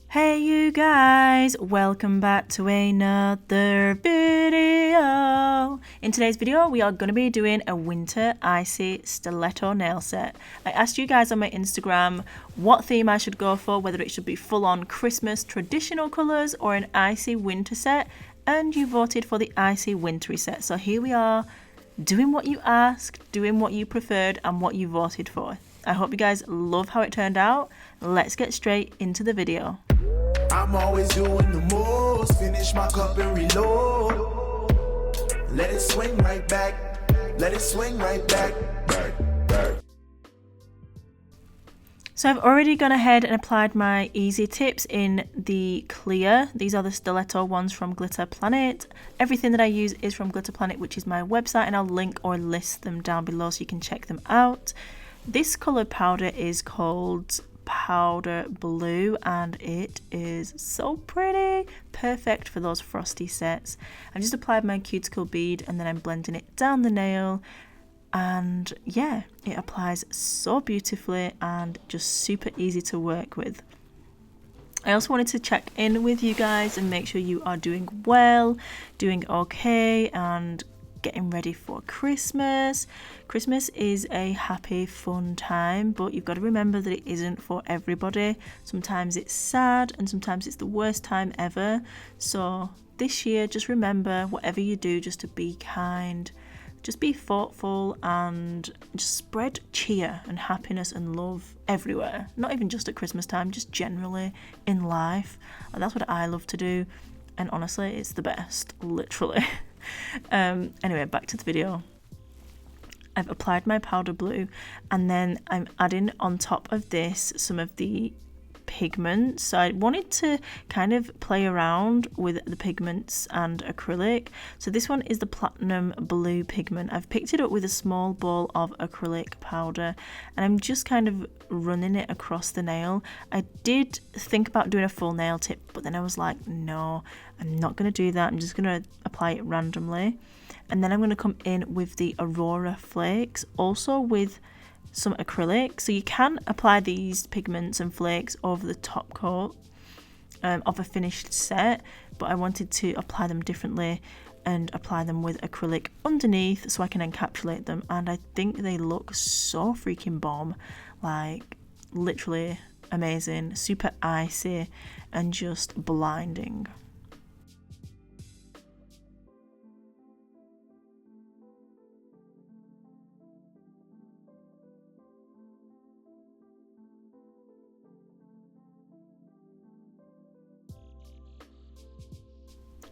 Hey you guys, welcome back to another video. In today's video we are going to be doing a winter icy stiletto nail set. I asked you guys on my Instagram what theme I should go for, whether it should be full on Christmas traditional colours or an icy winter set, and you voted for the icy wintry set. So here we are, doing what you asked, doing what you preferred and what you voted for. I hope you guys love how it turned out. Let's get straight into the video. I'm always doing the most, finish my cup and reload. Let it swing right back, let it swing right back. So I've already gone ahead and applied my easy tips in the clear. These are the stiletto ones from Glitter Planet. Everything that I use is from Glitter Planet, which is my website, and I'll link or list them down below so you can check them out. This coloured powder is called Powder Blue and it is so pretty, perfect for those frosty sets. I've just applied my cuticle bead and then I'm blending it down the nail, and yeah, it applies so beautifully and just super easy to work with. I also wanted to check in with you guys and make sure you are doing well, doing okay, and getting ready for Christmas. Christmas is a happy, fun time, but you've got to remember that it isn't for everybody. Sometimes it's sad and sometimes it's the worst time ever. So this year, just remember, whatever you do, just to be kind, just be thoughtful, and just spread cheer and happiness and love everywhere. Not even just at Christmas time, just generally in life. And that's what I love to do. And honestly, it's the best, literally. Anyway, back to the video. I've applied my powder blue and then I'm adding on top of this some of the pigments. So I wanted to kind of play around with the pigments and acrylic. So this one is the platinum blue pigment. I've picked it up with a small ball of acrylic powder and I'm just kind of running it across the nail. I did think about doing a full nail tip, but then I was like, no, I'm not going to do that. I'm just going to apply it randomly. And then I'm going to come in with the Aurora flakes, also with some acrylic. So you can apply these pigments and flakes over the top coat of a finished set, but I wanted to apply them differently and apply them with acrylic underneath so I can encapsulate them, and I think they look so freaking bomb, like literally amazing, super icy and just blinding.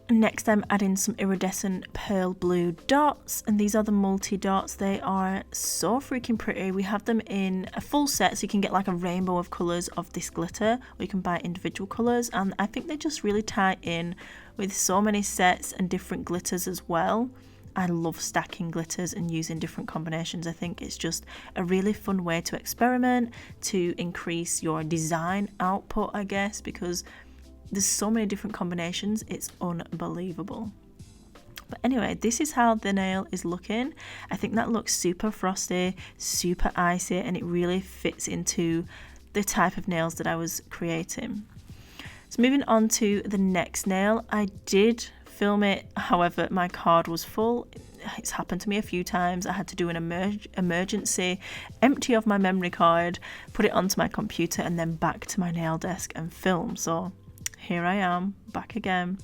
Next I'm adding some iridescent pearl blue dots, and these are the multi dots. They are so freaking pretty. We have them in a full set so you can get like a rainbow of colours of this glitter, or you can buy individual colours, and I think they just really tie in with so many sets and different glitters as well. I love stacking glitters and using different combinations. I think it's just a really fun way to experiment, to increase your design output, I guess, because there's so many different combinations, it's unbelievable. But anyway, this is how the nail is looking. I think that looks super frosty, super icy, and it really fits into the type of nails that I was creating. So moving on to the next nail, I did film it, however my card was full. It's happened to me a few times. I had to do an emergency empty of my memory card, put it onto my computer and then back to my nail desk and film. So here I am, back again.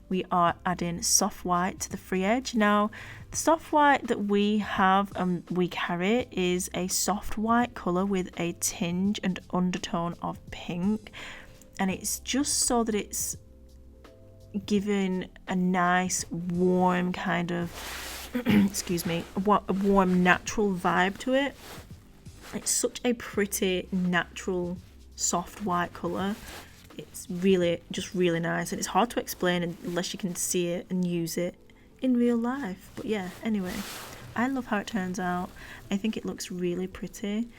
We are adding soft white to the free edge. Now, the soft white that we have and we carry is a soft white colour with a tinge and undertone of pink. And it's just so that it's giving a nice, warm kind of, excuse me, a warm, natural vibe to it. It's such a pretty, natural, soft white colour. It's really, just really nice, and it's hard to explain unless you can see it and use it in real life. But yeah, anyway, I love how it turns out. I think it looks really pretty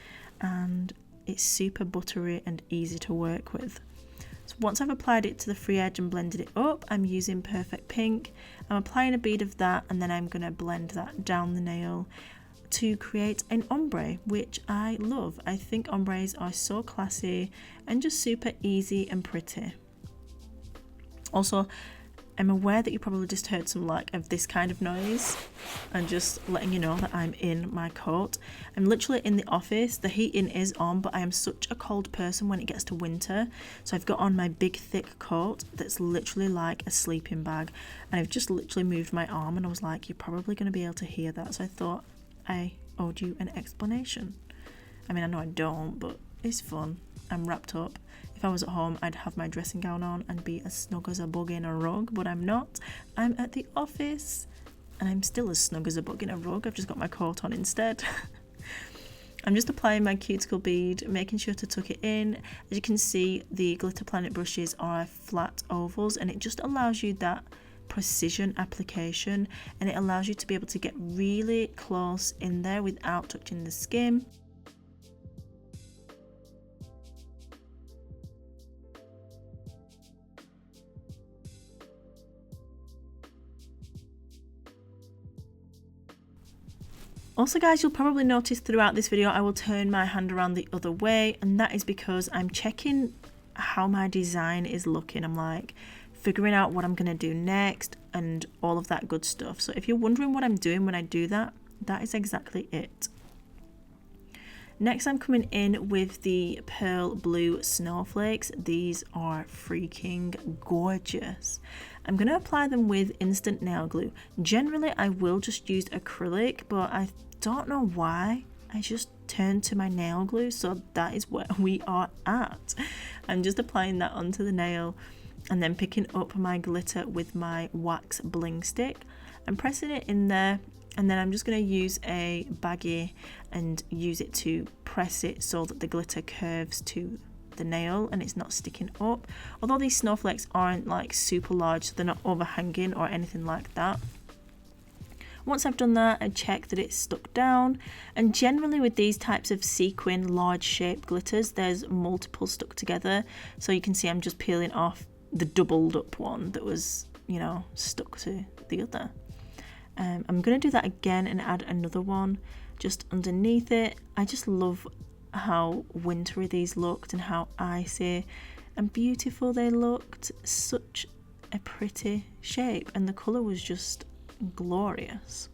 and it's super buttery and easy to work with. So once I've applied it to the free edge and blended it up, I'm using Perfect Pink. I'm applying a bead of that and then I'm going to blend that down the nail to create an ombre, which I love. I think ombres are so classy and just super easy and pretty. Also, I'm aware that you probably just heard some like of this kind of noise, and just letting you know that I'm in my coat. I'm literally in the office. The heating is on, but I am such a cold person when it gets to winter, so I've got on my big thick coat that's literally like a sleeping bag, and I've just literally moved my arm, and I was like, you're probably going to be able to hear that, so I thought I owed you an explanation. I mean, I know I don't, but it's fun. I'm wrapped up. If I was at home, I'd have my dressing gown on and be as snug as a bug in a rug, but I'm not. I'm at the office, and I'm still as snug as a bug in a rug. I've just got my coat on instead. I'm just applying my cuticle bead, making sure to tuck it in. As you can see, the Glitter Planet brushes are flat ovals, and it just allows you that precision application, and it allows you to be able to get really close in there without touching the skin. Also guys, you'll probably notice throughout this video I will turn my hand around the other way, and that is because I'm checking how my design is looking. I'm like figuring out what I'm going to do next and all of that good stuff. So if you're wondering what I'm doing when I do that, that is exactly it. Next, I'm coming in with the pearl blue snowflakes. These are freaking gorgeous. I'm going to apply them with instant nail glue. Generally, I will just use acrylic, but I don't know why. I just turned to my nail glue, so that is where we are at. I'm just applying that onto the nail and then picking up my glitter with my wax bling stick and pressing it in there. And then I'm just going to use a baggie and use it to press it so that the glitter curves to the nail and it's not sticking up. Although these snowflakes aren't like super large, so they're not overhanging or anything like that. Once I've done that, I check that it's stuck down, and generally with these types of sequin large shape glitters, there's multiple stuck together. So you can see I'm just peeling off the doubled up one that was, you know, stuck to the other. I'm going to do that again and add another one just underneath it. I just love how wintry these looked and how icy and beautiful they looked. Such a pretty shape, and the colour was just glorious.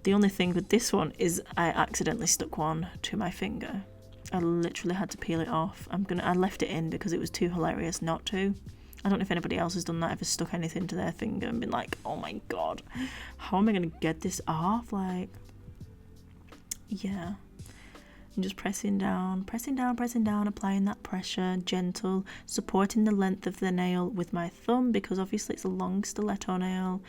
The only thing with this one is I accidentally stuck one to my finger. I literally had to peel it off. I left it in because it was too hilarious not to. I don't know if anybody else has done that, ever stuck anything to their finger and been like, oh my god, how am I going to get this off? Like, yeah. I'm just pressing down, applying that pressure, gentle, supporting the length of the nail with my thumb, because obviously it's a long stiletto nail.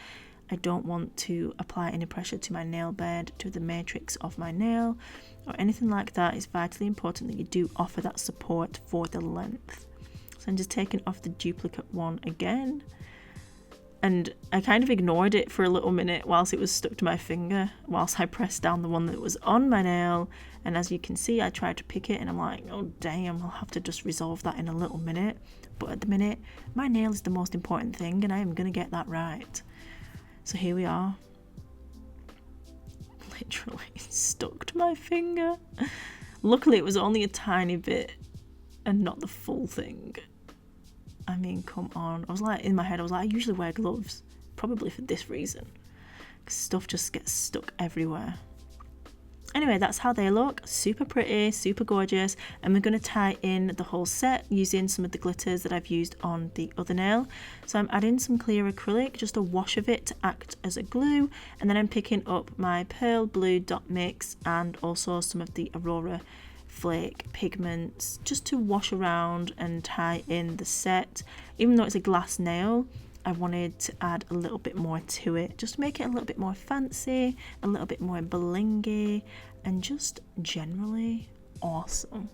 I don't want to apply any pressure to my nail bed, to the matrix of my nail, or anything like that. It's vitally important that you do offer that support for the length. So I'm just taking off the duplicate one again, and I kind of ignored it for a little minute whilst it was stuck to my finger, whilst I pressed down the one that was on my nail. And as you can see, I tried to pick it and I'm like, oh damn, I'll have to just resolve that in a little minute. But at the minute, my nail is the most important thing, and I am going to get that right. So here we are. Literally stuck to my finger. Luckily it was only a tiny bit and not the full thing. I mean, come on. I was like, in my head, I was like, I usually wear gloves. Probably for this reason. Because stuff just gets stuck everywhere. Anyway, that's how they look. Super pretty, super gorgeous. And we're going to tie in the whole set using some of the glitters that I've used on the other nail. So I'm adding some clear acrylic, just a wash of it to act as a glue. And then I'm picking up my pearl blue dot mix and also some of the Aurora flake pigments just to wash around and tie in the set. Even though it's a glass nail, I wanted to add a little bit more to it, just to make it a little bit more fancy, a little bit more blingy, and just generally awesome.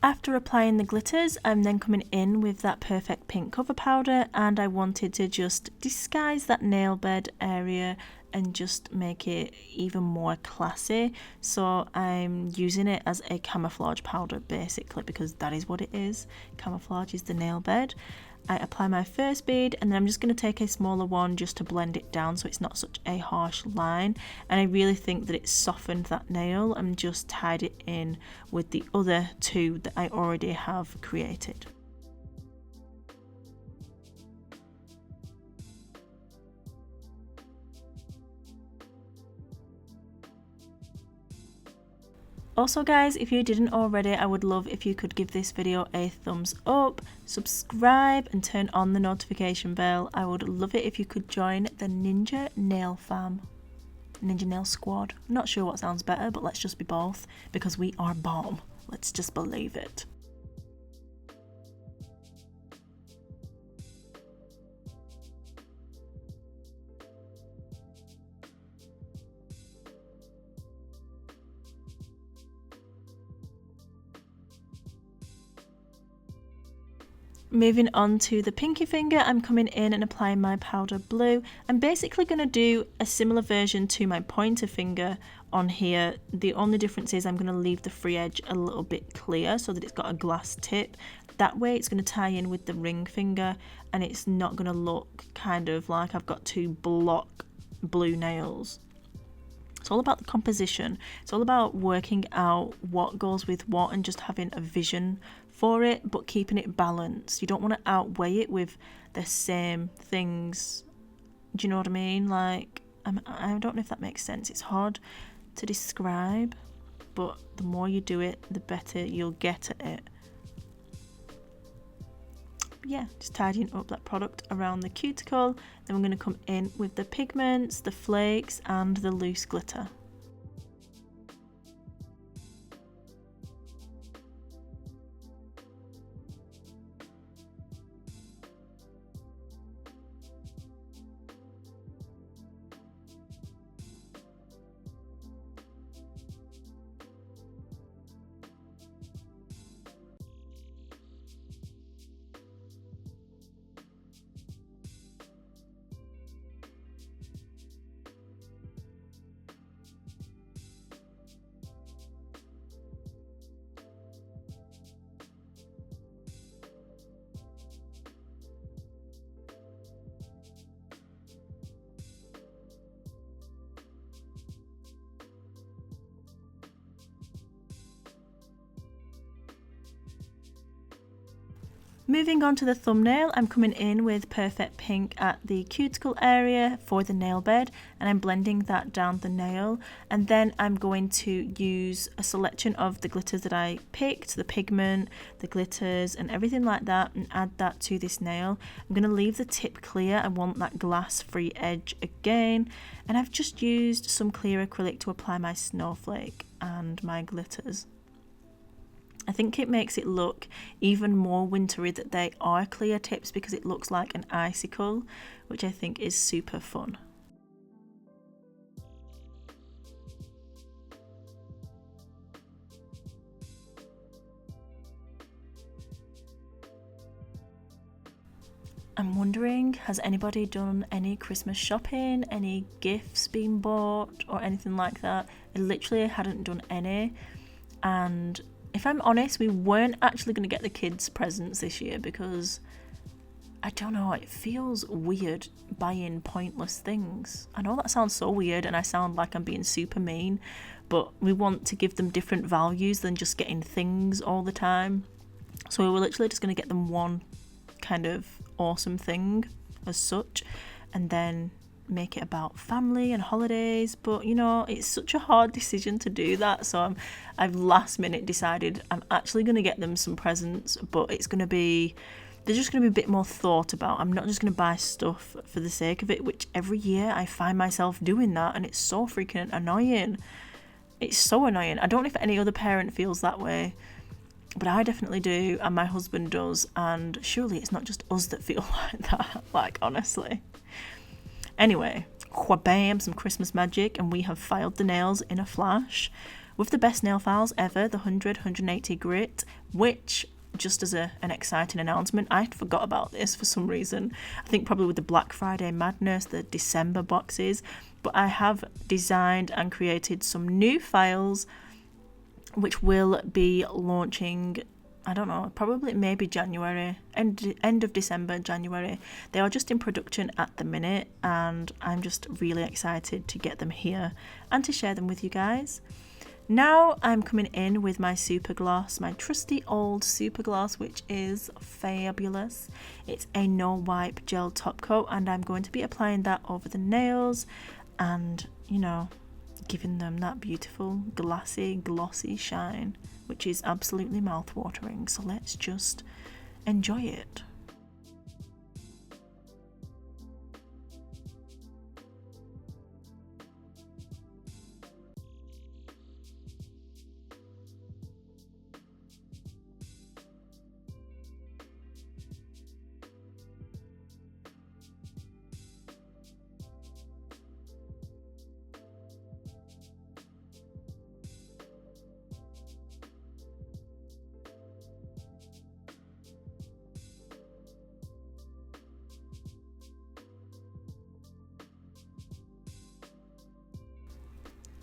After applying the glitters, I'm then coming in with that Perfect Pink cover powder, and I wanted to just disguise that nail bed area and just make it even more classy. So I'm using it as a camouflage powder basically, because that is what it is. Camouflage is the nail bed. I apply my first bead, and then I'm just going to take a smaller one just to blend it down so it's not such a harsh line. And I really think that it softened that nail and just tied it in with the other two that I already have created. Also guys, if you didn't already, I would love if you could give this video a thumbs up, subscribe and turn on the notification bell. I would love it if you could join the Ninja Nail Fam. Ninja Nail Squad. I'm not sure what sounds better, but let's just be both because we are bomb. Let's just believe it. Moving on to the pinky finger, I'm coming in and applying my powder blue. I'm basically going to do a similar version to my pointer finger on here. The only difference is I'm going to leave the free edge a little bit clear so that it's got a glass tip. That way it's going to tie in with the ring finger and it's not going to look kind of like I've got two block blue nails. It's all about the composition. It's all about working out what goes with what and just having a vision for it, but keeping it balanced. You don't want to outweigh it with the same things. Do you know what I mean? Like, I don't know if that makes sense. It's hard to describe, but the more you do it, the better you'll get at it. Yeah, just tidying up that product around the cuticle. Then we're going to come in with the pigments, the flakes and the loose glitter. Moving on to the thumbnail, I'm coming in with Perfect Pink at the cuticle area for the nail bed, and I'm blending that down the nail, and then I'm going to use a selection of the glitters that I picked, the pigment, the glitters and everything like that, and add that to this nail. I'm going to leave the tip clear. I want that glass free edge again, and I've just used some clear acrylic to apply my snowflake and my glitters. I think it makes it look even more wintry that they are clear tips because it looks like an icicle, which I think is super fun. I'm wondering, has anybody done any Christmas shopping, any gifts been bought or anything like that? I literally hadn't done any, and if I'm honest, we weren't actually going to get the kids presents this year because, I don't know, it feels weird buying pointless things. I know that sounds so weird and I sound like I'm being super mean, but we want to give them different values than just getting things all the time. So we were literally just going to get them one kind of awesome thing as such, and then make it about family and holidays. But you know, it's such a hard decision to do that, so I've last minute decided I'm actually going to get them some presents, but they're just going to be a bit more thought about. I'm not just going to buy stuff for the sake of it, which every year I find myself doing that, and it's so freaking annoying. It's so annoying. I don't know if any other parent feels that way, but I definitely do, and my husband does, and surely it's not just us that feel like that, like honestly. Anyway, wha-bam, some Christmas magic, and we have filed the nails in a flash. with the best nail files ever, the 100-180 grit, which, just as an exciting announcement, I forgot about this for some reason. I think probably with the Black Friday madness, the December boxes, but I have designed and created some new files which will be launching, I don't know, probably maybe January, end of December, January. They are just in production at the minute, and I'm just really excited to get them here and to share them with you guys. Now I'm coming in with my super gloss, my trusty old super gloss, which is fabulous. It's a no wipe gel top coat, and I'm going to be applying that over the nails and, you know, giving them that beautiful glassy, glossy shine, which is absolutely mouth-watering. So let's just enjoy it.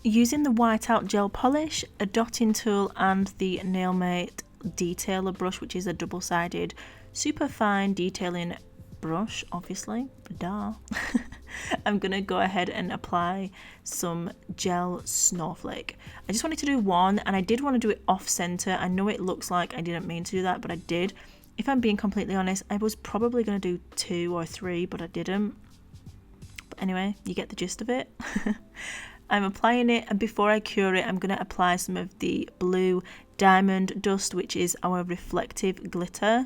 Using the whiteout gel polish, a dotting tool and the Nailmate detailer brush, which is a double-sided super fine detailing brush, obviously, duh. I'm gonna go ahead and apply some gel snowflake. I just wanted to do one, and I did want to do it off center. I know it looks like I didn't mean to do that, but I did. If I'm being completely honest, I was probably gonna do 2 or 3, but I didn't. But anyway, you get the gist of it. I'm applying it, and before I cure it, I'm going to apply some of the blue diamond dust, which is our reflective glitter.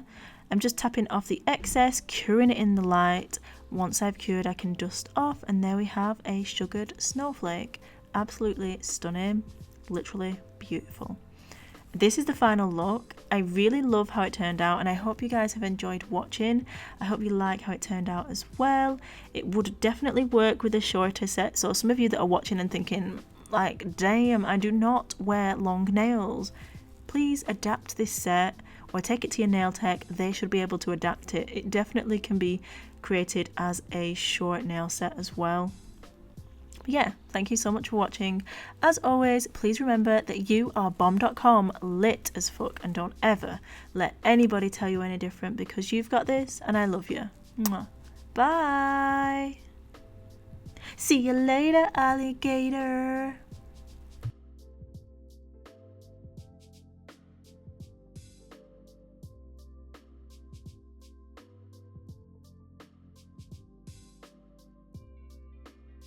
I'm just tapping off the excess, curing it in the light. Once I've cured, I can dust off, and there we have a sugared snowflake. Absolutely stunning, literally beautiful. This is the final look. I really love how it turned out, and I hope you guys have enjoyed watching. I hope you like how it turned out as well. It would definitely work with a shorter set, so some of you that are watching and thinking, like, damn, I do not wear long nails, please adapt this set or take it to your nail tech. They should be able to adapt it. It definitely can be created as a short nail set as well. Yeah, thank you so much for watching. As always, please remember that you are bomb.com, lit as fuck, and don't ever let anybody tell you any different, because you've got this and I love you. Mwah. Bye. See you later, alligator.